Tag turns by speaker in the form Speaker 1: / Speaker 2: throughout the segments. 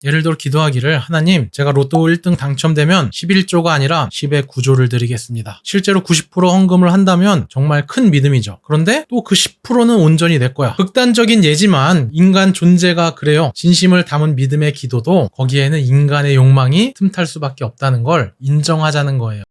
Speaker 1: 예를 들어 기도하기를 하나님 제가 로또 1등 당첨되면 11조가 아니라 10의 9조를 드리겠습니다. 실제로 90% 헌금을 한다면 정말 큰 믿음이죠. 그런데 또 그 10%는 온전히 내 거야. 극단적인 예지만 인간 존재가 그래요. 진심을 담은 믿음의 기도도 거기에는 인간의 욕망이 틈탈 수밖에 없다는 걸 인정하자는 거예요.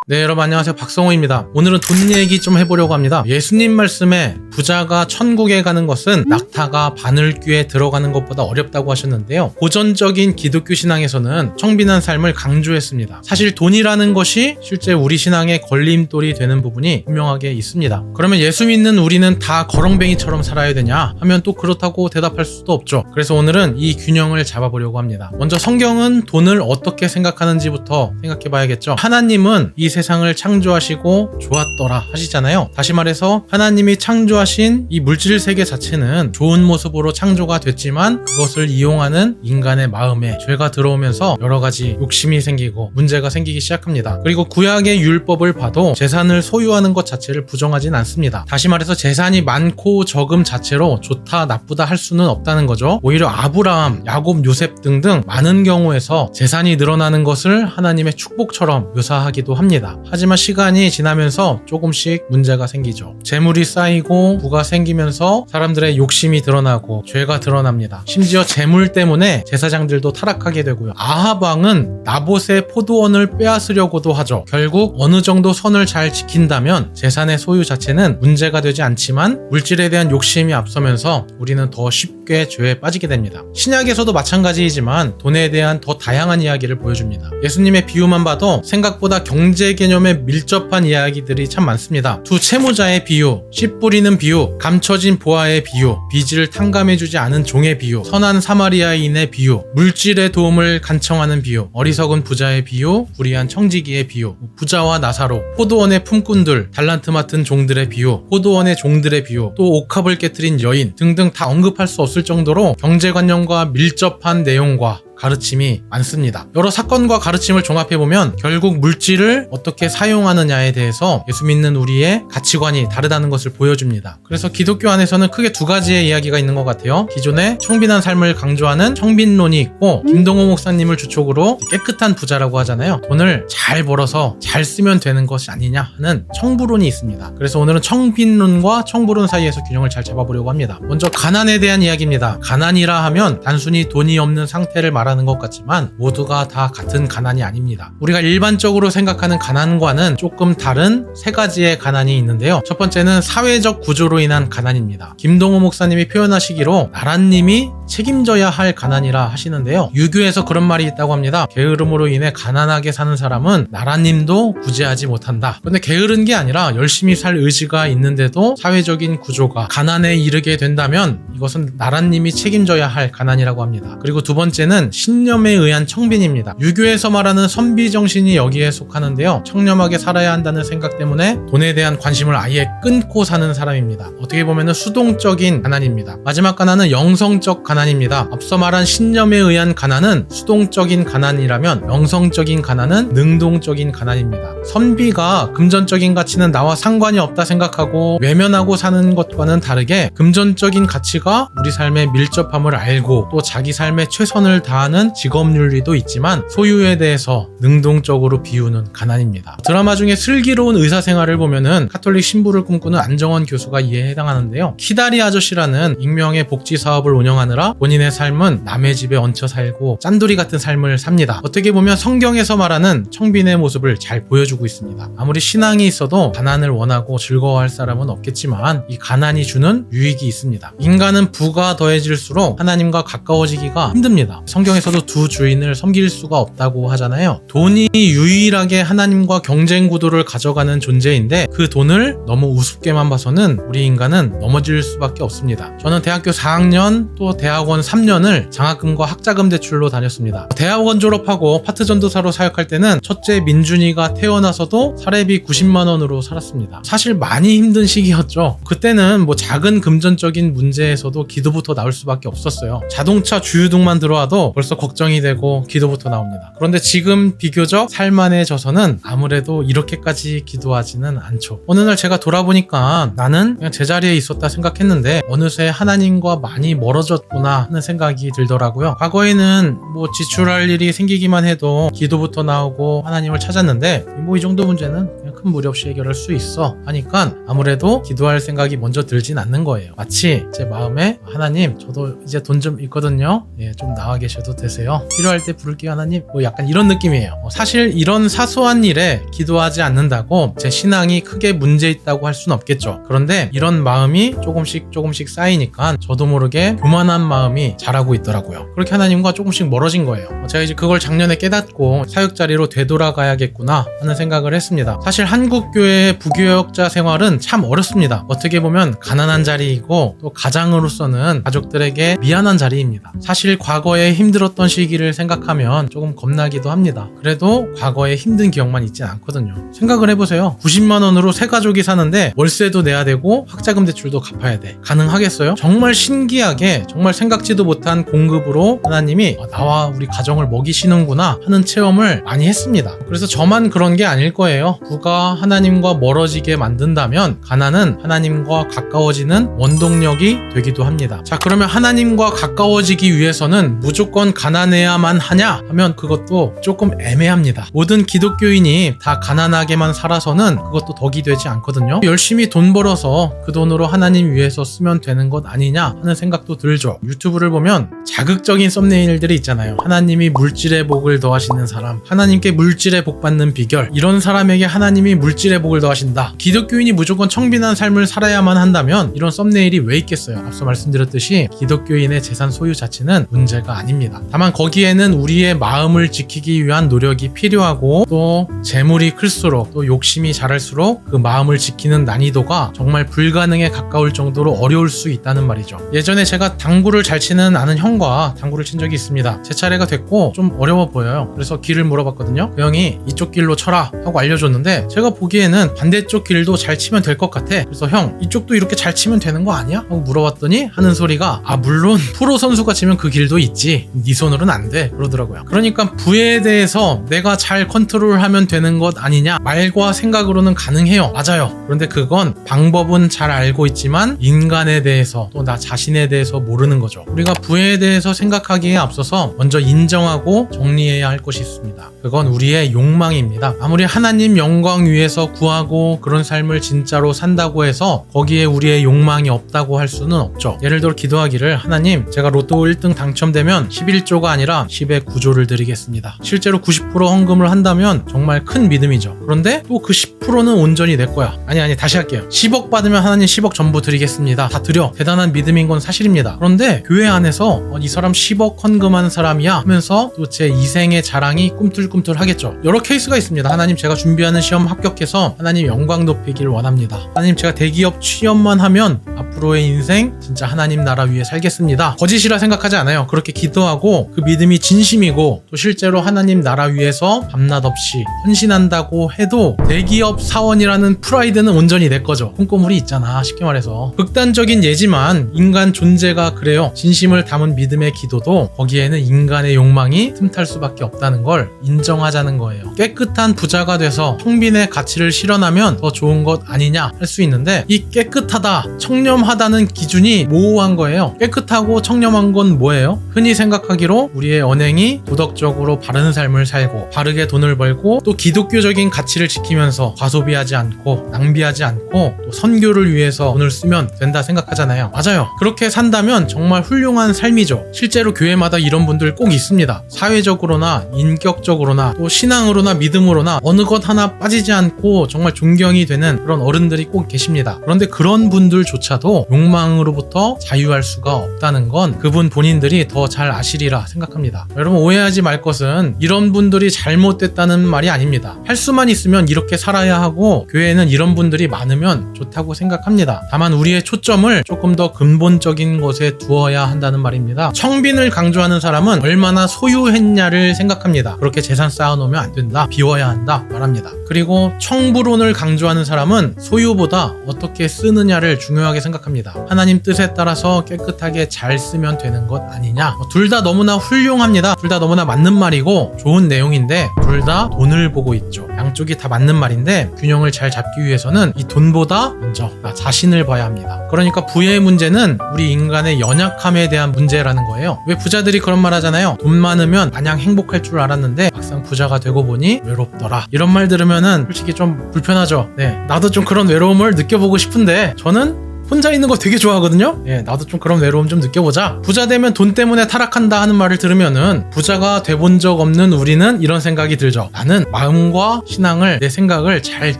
Speaker 1: 네, 여러분 안녕하세요. 박성호입니다. 오늘은 돈 얘기 좀 해보려고 합니다. 예수님 말씀에 부자가 천국에 가는 것은 낙타가 바늘귀에 들어가는 것보다 어렵다고 하셨는데요. 고전적인 기독교 신앙에서는 청빈한 삶을 강조했습니다. 사실 돈이라는 것이 실제 우리 신앙의 걸림돌이 되는 부분이 분명하게 있습니다. 그러면 예수 믿는 우리는 다 거렁뱅이처럼 살아야 되냐 하면 또 그렇다고 대답할 수도 없죠. 그래서 오늘은 이 균형을 잡아보려고 합니다. 먼저 성경은 돈을 어떻게 생각하는지부터 생각해 봐야겠죠. 하나님은 이 세상을 창조하시고 좋았더라 하시잖아요. 다시 말해서 하나님이 창조하신 이 물질 세계 자체는 좋은 모습으로 창조가 됐지만 그것을 이용하는 인간의 마음에 죄가 들어오면서 여러 가지 욕심이 생기고 문제가 생기기 시작합니다. 그리고 구약의 율법을 봐도 재산을 소유하는 것 자체를 부정하진 않습니다. 다시 말해서 재산이 많고 적음 자체로 좋다 나쁘다 할 수는 없다는 거죠. 오히려 아브라함, 야곱, 요셉 등등 많은 경우에서 재산이 늘어나는 것을 하나님의 축복처럼 묘사하기도 합니다. 하지만 시간이 지나면서 조금씩 문제가 생기죠. 재물이 쌓이고 부가 생기면서 사람들의 욕심이 드러나고 죄가 드러납니다. 심지어 재물 때문에 제사장들도 타락하게 되고요. 아합 왕은 나봇의 포도원을 빼앗으려고도 하죠. 결국 어느 정도 선을 잘 지킨다면 재산의 소유 자체는 문제가 되지 않지만 물질에 대한 욕심이 앞서면서 우리는 더 쉽게 죄에 빠지게 됩니다. 신약에서도 마찬가지이지만 돈에 대한 더 다양한 이야기를 보여줍니다. 예수님의 비유만 봐도 생각보다 경제 개념에 밀접한 이야기들이 참 많습니다. 두 채무자의 비유, 씨 뿌리는 비유, 감춰진 보아의 비유, 빚을 탕감해주지 않은 종의 비유, 선한 사마리아인의 비유, 물질의 도움을 간청하는 비유, 어리석은 부자의 비유, 불의한 청지기의 비유, 부자와 나사로, 포도원의 품꾼들, 달란트 맡은 종들의 비유, 포도원의 종들의 비유, 또 옥합을 깨트린 여인 등등 다 언급할 수 없을 정도로 경제관념과 밀접한 내용과 가르침이 많습니다. 여러 사건과 가르침을 종합해보면 결국 물질을 어떻게 사용하느냐에 대해서 예수 믿는 우리의 가치관이 다르다는 것을 보여줍니다. 그래서 기독교 안에서는 크게 두 가지의 이야기가 있는 것 같아요. 기존에 청빈한 삶을 강조하는 청빈론이 있고 김동호 목사님을 주축으로 깨끗한 부자라고 하잖아요. 돈을 잘 벌어서 잘 쓰면 되는 것이 아니냐 하는 청부론이 있습니다. 그래서 오늘은 청빈론과 청부론 사이에서 균형을 잘 잡아보려고 합니다. 먼저 가난에 대한 이야기입니다. 가난이라 하면 단순히 돈이 없는 상태를 말하는 것 같지만 모두가 다 같은 가난이 아닙니다. 우리가 일반적으로 생각하는 가난과는 조금 다른 세 가지의 가난이 있는데요. 첫 번째는 사회적 구조로 인한 가난입니다. 김동호 목사님이 표현하시기로 나라님이 책임져야 할 가난이라 하시는데요. 유교에서 그런 말이 있다고 합니다. 게으름으로 인해 가난하게 사는 사람은 나라님도 구제하지 못한다. 근데 게으른 게 아니라 열심히 살 의지가 있는데도 사회적인 구조가 가난에 이르게 된다면 이것은 나라님이 책임져야 할 가난이라고 합니다. 그리고 두 번째는 신념에 의한 청빈입니다. 유교에서 말하는 선비정신이 여기에 속하는데요. 청렴하게 살아야 한다는 생각 때문에 돈에 대한 관심을 아예 끊고 사는 사람입니다. 어떻게 보면 수동적인 가난입니다. 마지막 가난은 영성적 가난입니다. 앞서 말한 신념에 의한 가난은 수동적인 가난이라면 영성적인 가난은 능동적인 가난입니다. 선비가 금전적인 가치는 나와 상관이 없다 생각하고 외면하고 사는 것과는 다르게 금전적인 가치가 우리 삶의 밀접함을 알고 또 자기 삶에 최선을 다하는 직업윤리도 있지만 소유에 대해서 능동적으로 비우는 가난입니다. 드라마 중에 슬기로운 의사생활을 보면은 카톨릭 신부를 꿈꾸는 안정원 교수가 이에 해당하는데요. 키다리 아저씨라는 익명의 복지 사업을 운영하느라 본인의 삶은 남의 집에 얹혀 살고 짠돌이 같은 삶을 삽니다. 어떻게 보면 성경에서 말하는 청빈의 모습을 잘 보여주고 있습니다. 아무리 신앙이 있어도 가난을 원하고 즐거워할 사람은 없겠지만 이 가난이 주는 유익이 있습니다. 인간은 부가 더해질수록 하나님과 가까워지기가 힘듭니다. 성경에서도 두 주인을 섬길 수가 없다고 하잖아요. 돈이 유일하게 하나님과 경쟁 구도를 가져가는 존재인데 그 돈을 너무 우습게만 봐서는 우리 인간은 넘어질 수밖에 없습니다. 저는 대학교 4학년 또 대학원 3년을 장학금과 학자금 대출로 다녔습니다. 대학원 졸업하고 파트 전도사로 사역할 때는 첫째 민준이가 태어나서도 사례비 90만 원으로 살았습니다. 사실 많이 힘든 시기였죠. 그때는 뭐 작은 금전적인 문제에서도 기도부터 나올 수밖에 없었어요. 자동차 주유등만 들어와도 벌써 걱정이 되고 기도부터 나옵니다. 그런데 지금 비교적 살만해져서는 아무래도 이렇게까지 기도하지는 않죠. 어느 날 제가 돌아보니까 나는 그냥 제자리에 있었다 생각했는데 어느새 하나님과 많이 멀어졌구나 하는 생각이 들더라고요. 과거에는 뭐 지출할 일이 생기기만 해도 기도부터 나오고 하나님을 찾았는데 뭐 이 정도 문제는 그냥 큰 무리 없이 해결할 수 있어 하니까 아무래도 기도할 생각이 먼저 들진 않는 거예요. 마치 제 마음에 하나님 저도 이제 돈 좀 있거든요. 좀 나와 계셔도 되세요. 필요할 때 부를게요 하나님. 뭐 약간 이런 느낌이에요. 사실 이런 사소한 일에 기도하지 않는다고 제 신앙이 크게 문제 있다고 할 수는 없겠죠. 그런데 이런 마음이 조금씩 쌓이니까 저도 모르게 교만한 마음이 자라고 있더라고요. 그렇게 하나님과 조금씩 멀어진 거예요. 제가 이제 그걸 작년에 깨닫고 사역자리로 되돌아가야겠구나 하는 생각을 했습니다. 사실 한국교회의 부교역자 생활은 참 어렵습니다. 어떻게 보면 가난한 자리이고 또 가장으로서는 가족들에게 미안한 자리입니다. 사실 과거에 힘들었던 시기를 생각하면 조금 겁나기도 합니다. 그래도 과거에 힘든 기억만 있진 않거든요. 생각을 해보세요. 90만 원으로 세 가족이 사는데 월세도 내야 되고 학자금 대출도 갚아야 돼. 가능하겠어요? 정말 신기하게 정말 생각지도 못한 공급으로 하나님이 나와 우리 가정을 먹이시는구나 하는 체험을 많이 했습니다. 그래서 저만 그런 게 아닐 거예요. 부가 하나님과 멀어지게 만든다면 가난은 하나님과 가까워지는 원동력이 되기도 합니다. 자, 그러면 하나님과 가까워지기 위해서는 무조건 가난해야만 하냐 하면 그것도 조금 애매합니다. 모든 기독교인이 다 가난하게만 살아서는 그것도 덕이 되지 않거든요. 열심히 돈 벌어서 그 돈으로 하나님 위해서 쓰면 되는 것 아니냐 하는 생각도 들죠. 유튜브를 보면 자극적인 썸네일들이 있잖아요. 하나님이 물질의 복을 더하시는 사람, 하나님께 물질의 복 받는 비결, 이런 사람에게 하나님이 물질의 복을 더하신다. 기독교인이 무조건 청빈한 삶을 살아야만 한다면 이런 썸네일이 왜 있겠어요? 앞서 말씀드렸듯이 기독교인의 재산 소유 자체는 문제가 아닙니다. 다만 거기에는 우리의 마음을 지키기 위한 노력이 필요하고 또 재물이 클수록 또 욕심이 자랄수록 그 마음을 지키는 난이도가 정말 불가능에 가까울 정도로 어려울 수 있다는 말이죠. 예전에 제가 당구를 잘 치는 아는 형과 당구를 친 적이 있습니다. 제 차례가 됐고 좀 어려워 보여요. 그래서 길을 물어봤거든요. 그 형이 이쪽 길로 쳐라 하고 알려줬는데 제가 보기에는 반대쪽 길도 잘 치면 될 것 같아. 그래서 형 이쪽도 이렇게 잘 치면 되는 거 아니야? 하고 물어봤더니 하는 소리가 물론 프로 선수가 치면 그 길도 있지. 네 손으로는 안 돼. 그러더라고요. 그러니까 부에 대해서 내가 잘 컨트롤하면 되는 것 아니냐? 말과 생각으로는 가능해요. 맞아요. 그런데 그건 방법은 잘 알고 있지만 인간에 대해서 또 나 자신에 대해서 모르는 거죠. 우리가 부에 대해서 생각하기에 앞서서 먼저 인정하고 정리해야 할 것이 있습니다. 그건 우리의 욕망입니다. 아무리 하나님 영광 위해서 구하고 그런 삶을 진짜로 산다고 해서 거기에 우리의 욕망이 없다고 할 수는 없죠. 예를 들어 기도하기를 하나님 제가 로또 1등 당첨되면 11조가 아니라 10의 9조를 드리겠습니다. 실제로 90% 헌금을 한다면 정말 큰 믿음이죠. 그런데 또 그 10%는 온전히 내 거야. 아니 다시 할게요. 10억 받으면 하나님 10억 전부 드리겠습니다. 다 드려. 대단한 믿음인 건 사실입니다. 그런데 교회 안에서 이 사람 10억 헌금한 사람이야 하면서 또 제 이생의 자랑이 꿈틀꿈틀 하겠죠. 여러 케이스가 있습니다. 하나님 제가 준비하는 시험 합격해서 하나님 영광 높이길 원합니다. 하나님 제가 대기업 취업만 하면 앞으로의 인생 진짜 하나님 나라 위에 살겠습니다. 거짓이라 생각하지 않아요. 그렇게 기도하고 그 믿음이 진심이고 또 실제로 하나님 나라 위해서 밤낮 없이 헌신한다고 해도 대기업 사원이라는 프라이드는 온전히 내 거죠. 콩고물이 있잖아. 쉽게 말해서 극단적인 예지만 인간 존재가 그래요. 진심을 담은 믿음의 기도도 거기에는 인간의 욕망이 틈탈 수밖에 없다는 걸 인정하자는 거예요. 깨끗한 부자가 돼서 평빈의 가치를 실현하면 더 좋은 것 아니냐 할 수 있는데 이 깨끗하다, 청렴하다는 기준이 모호한 거예요. 깨끗하고 청렴한 건 뭐예요? 흔히 생각하기로 우리의 언행이 도덕적으로 바른 삶을 살고 바르게 돈을 벌고 또 기독교적인 가치를 지키면서 과소비하지 않고 낭비하지 않고 또 선교를 위해서 돈을 쓰면 된다 생각하잖아요. 맞아요. 그렇게 산다면 정말 훌륭한 삶이죠. 실제로 교회마다 이런 분들 꼭 있습니다. 사회적으로나 인격적으로나 또 신앙으로나 믿음으로나 어느 것 하나 빠지지 않고 정말 존경이 되는 그런 어른들이 꼭 계십니다. 그런데 그런 분들조차도 욕망으로부터 자유할 수가 없다는 건 그분 본인들이 더 잘 아시리라 생각합니다. 여러분 오해하지 말 것은 이런 분들이 잘못됐다는 말이 아닙니다. 할 수만 있으면 이렇게 살아야 하고 교회에는 이런 분들이 많으면 좋다고 생각합니다. 다만 우리의 초점을 조금 더 근본적인 것에 두어야 한다는 말입니다. 청빈을 강조하는 사람은 얼마나 소유했냐를 생각합니다. 그렇게 재산 쌓아놓으면 안 된다, 비워야 한다 말합니다. 그리고 청부론을 강조하는 사람은 소유보다 어떻게 쓰느냐를 중요하게 생각합니다. 하나님 뜻에 따라서 깨끗하게 잘 쓰면 되는 것 아니냐. 둘 다 너무나 훌륭합니다. 둘 다 너무나 맞는 말이고 좋은 내용인데 둘 다 돈을 보고 있죠. 양쪽이 다 맞는 말인데 균형을 잘 잡기 위해서는 이 돈보다 먼저 나 자신을 봐야 합니다. 그러니까 부의 문제는 우리 인간의 연약함에 대한 문제라는 거예요. 왜 부자들이 그런 말 하잖아요. 돈 많으면 마냥 행복할 줄 알았는데 막상 부자가 되고 보니 외롭더라. 이런 말 들으면은 솔직히 좀 불편하죠. 네, 나도 좀 그런 외로움을 느껴보고 싶은데 저는 혼자 있는 거 되게 좋아하거든요. 예, 나도 좀 그런 외로움 좀 느껴보자. 부자 되면 돈 때문에 타락한다 하는 말을 들으면은 부자가 돼본 적 없는 우리는 이런 생각이 들죠. 나는 마음과 신앙을 내 생각을 잘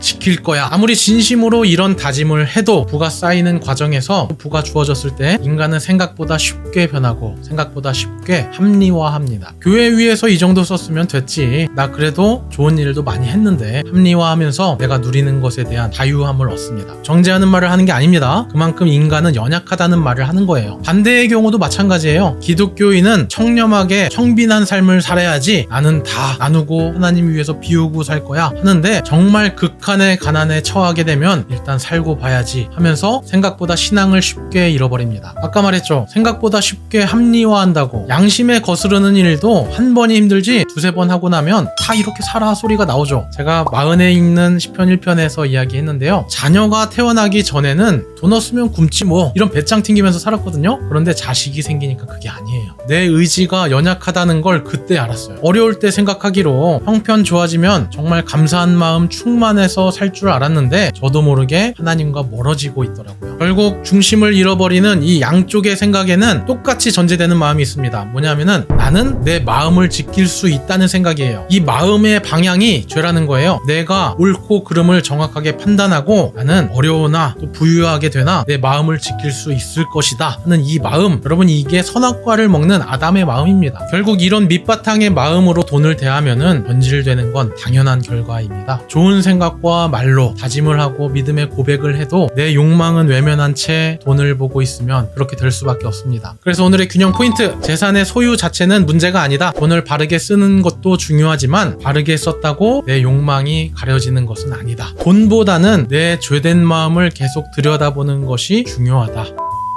Speaker 1: 지킬 거야. 아무리 진심으로 이런 다짐을 해도 부가 쌓이는 과정에서 부가 주어졌을 때 인간은 생각보다 쉽게 변하고 생각보다 쉽게 합리화합니다. 교회 위에서 이 정도 썼으면 됐지. 나 그래도 좋은 일도 많이 했는데 합리화하면서 내가 누리는 것에 대한 자유함을 얻습니다. 정죄하는 말을 하는 게 아닙니다. 그만큼 인간은 연약하다는 말을 하는 거예요. 반대의 경우도 마찬가지예요. 기독교인은 청렴하게 청빈한 삶을 살아야지 나는 다 나누고 하나님 위해서 비우고 살 거야 하는데 정말 극한의 가난에 처하게 되면 일단 살고 봐야지 하면서 생각보다 신앙을 쉽게 잃어버립니다. 아까 말했죠. 생각보다 쉽게 합리화한다고. 양심에 거스르는 일도 한 번이 힘들지 두세 번 하고 나면 다 이렇게 살아 소리가 나오죠. 제가 마흔에 읽는 시편 1편에서 이야기했는데요. 자녀가 태어나기 전에는 돈 없으면 굶지 뭐 이런 배짱 튕기면서 살았거든요. 그런데 자식이 생기니까 그게 아니에요. 내 의지가 연약하다는 걸 그때 알았어요. 어려울 때 생각하기로 형편 좋아지면 정말 감사한 마음 충만해서 살 줄 알았는데 저도 모르게 하나님과 멀어지고 있더라고요. 결국 중심을 잃어버리는 이 양쪽의 생각에는 똑같이 전제되는 마음이 있습니다. 뭐냐면은 나는 내 마음을 지킬 수 있다는 생각이에요. 이 마음의 방향이 죄라는 거예요. 내가 옳고 그름을 정확하게 판단하고 나는 어려우나 또 부유하게 되나 내 마음을 지킬 수 있을 것이다 하는 이 마음, 여러분 이게 선악과를 먹는 아담의 마음입니다. 결국 이런 밑바탕의 마음으로 돈을 대하면은 변질되는 건 당연한 결과입니다. 좋은 생각과 말로 다짐을 하고 믿음의 고백을 해도 내 욕망은 외면한 채 돈을 보고 있으면 그렇게 될 수밖에 없습니다. 그래서 오늘의 균형 포인트, 재산의 소유 자체는 문제가 아니다. 돈을 바르게 쓰는 것도 중요하지만 바르게 썼다고 내 욕망이 가려지는 것은 아니다. 돈보다는 내 죄된 마음을 계속 들여다보는 것이 중요하다.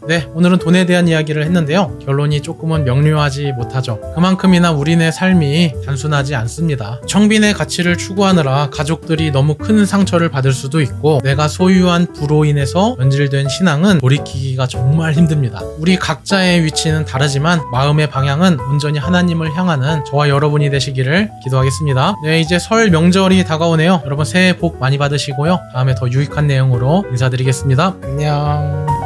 Speaker 1: 네, 오늘은 돈에 대한 이야기를 했는데요. 결론이 조금은 명료하지 못하죠. 그만큼이나 우리네 삶이 단순하지 않습니다. 청빈의 가치를 추구하느라 가족들이 너무 큰 상처를 받을 수도 있고 내가 소유한 부로 인해서 변질된 신앙은 돌이키기가 정말 힘듭니다. 우리 각자의 위치는 다르지만 마음의 방향은 온전히 하나님을 향하는 저와 여러분이 되시기를 기도하겠습니다. 네, 이제 설 명절이 다가오네요. 여러분 새해 복 많이 받으시고요. 다음에 더 유익한 내용으로 인사드리겠습니다. 안녕.